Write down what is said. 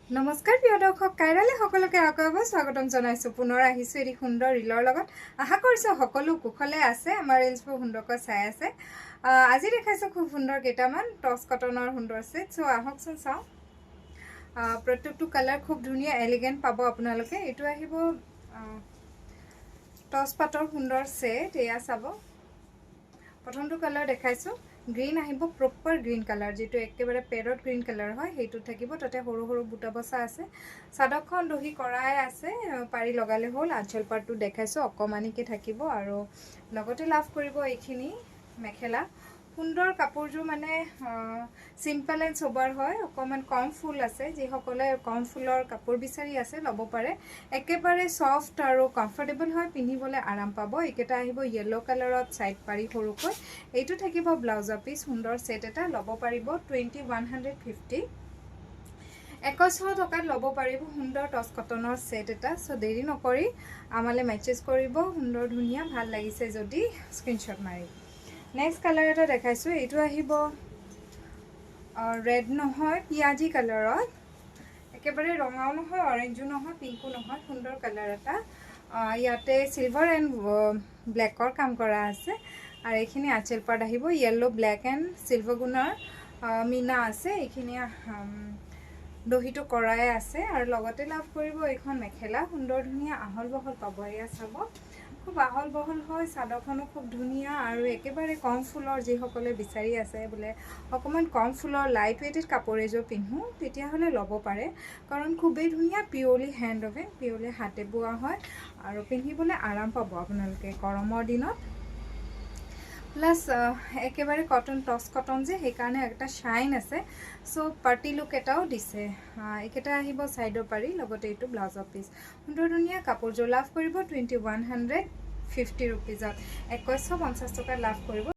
নমস্কাৰ প্ৰিয় দৰ্শক কাইৰালে সকলোকে আকৌ স্বাগতম জনাইছো পুনৰ আহিছো এৰি সুন্দৰ ৰিলৰ লগত আশা কৰিছো সকলো কুশলে আছে আমাৰ ৰিলছবোৰ সুন্দৰকৈ চাই আছে আজি দেখাইছো খুব সুন্দৰ কেইটামান টছ কটনৰ সুন্দৰ সেট সো আহকচোন চাও প্ৰত্যেকটো কালাৰ খুব ধুনীয়া এলিগেন্ট পাব আপোনালোকে এটো আহিব টছ পাটৰ সুন্দৰ সেট এয়া চাব প্ৰথমটো কালাৰ দেখাইছো গ্ৰীন আহিব প্ৰপাৰ গ্ৰীন কালাৰ যেটো একেবাৰে পেৰট গ্ৰীন কালাৰ হয় হেতু থাকিব তাতে সৰু সৰু বুটা বসা আছে সাদখন দহি কৰায় আছে পাৰি লগালে হল আঁচল পাটটো দেখাইছো অকমানিকে থাকিব আৰু লগতে লাভ কৰিব এইখিনি মেখেলা সুন্দৰ কাপোৰজো মানে সিম্পল এন্ড সোবাৰ হয় অকমান কম ফুল আছে যে সকলে কম ফুলৰ কাপোৰ বিচাৰি আছে লব পাৰে একেবাৰে সফট আৰু কমফৰ্টেবল হয় পিন্ধিবলৈ আৰাম পাব একেটা আহিব ইয়েলো কালাৰত সাইড পাৰি সৰুকৈ এইটো থাকিব ব্লাউজৰ পিস সুন্দৰ সেট এটা লব পাৰিব 2150 2100 টকাত লব পাৰিব সুন্দৰ টছ কটনৰ সেট এটা সো দেৰি নকৰি আমালে মেছেজ কৰিব সুন্দৰ ধুনিয়া ভাল লাগিছে যদি স্ক্ৰিনশট মাৰি নেক্সট কালাৰ এটা দেখাইছো এইটো আহিব ৰেড নহয় পিয়াজি কালাৰত একেবাৰে ৰঙাও নহয় অৰেঞ্জও নহয় পিংকো নহয় সুন্দৰ কালাৰ এটা ইয়াতে সিলভাৰ এন্ড ব্ল্যাকৰ কাম কৰা আছে আৰু এইখিনি আঁচল পাট আহিব ইয়েলো ব্ল্যাক এন্ড সিলভাৰ গুণৰ মিনা আছে এইখিনি দহিটো কৰায় আছে আৰু লগতে লাভ কৰিব এইখন মেখেলা সুন্দৰ ধুনিয়া আহল বহল পাব এয়া চাব খুব আহল বহল হয় সাদখনো খুব ধুনিয়া আৰু একেবাৰে কম ফুলৰ যি সকলে বিচাৰি আছে বলে অকমান কম ফুলৰ লাইট ওয়েটেড কাপোৰ এজো পিন্ধু তেতিয়া হলে লব পাৰে কাৰণ খুবেই ধুনিয়া পিওৰলি হ্যান্ড ওভেন পিওৰলি হাতে বোৱা হয় আৰু পিন্ধিবলৈ আৰাম পাব আপোনালোকে গৰমৰ দিনত প্লাস একেবাৰে কটন টছ কটন যে সেইকাৰণে একটা শাইন আছে সো পাৰ্টি লুক এটাও দিছে একেটা আহিব সাইডৰ পাৰি লগতে এইটো ব্লাউজৰ পিস সুন্দৰ ধুনিয়া কাপোৰ লাভ কৰিব 2150 रुपीजত 2150 টকা লাভ কৰিব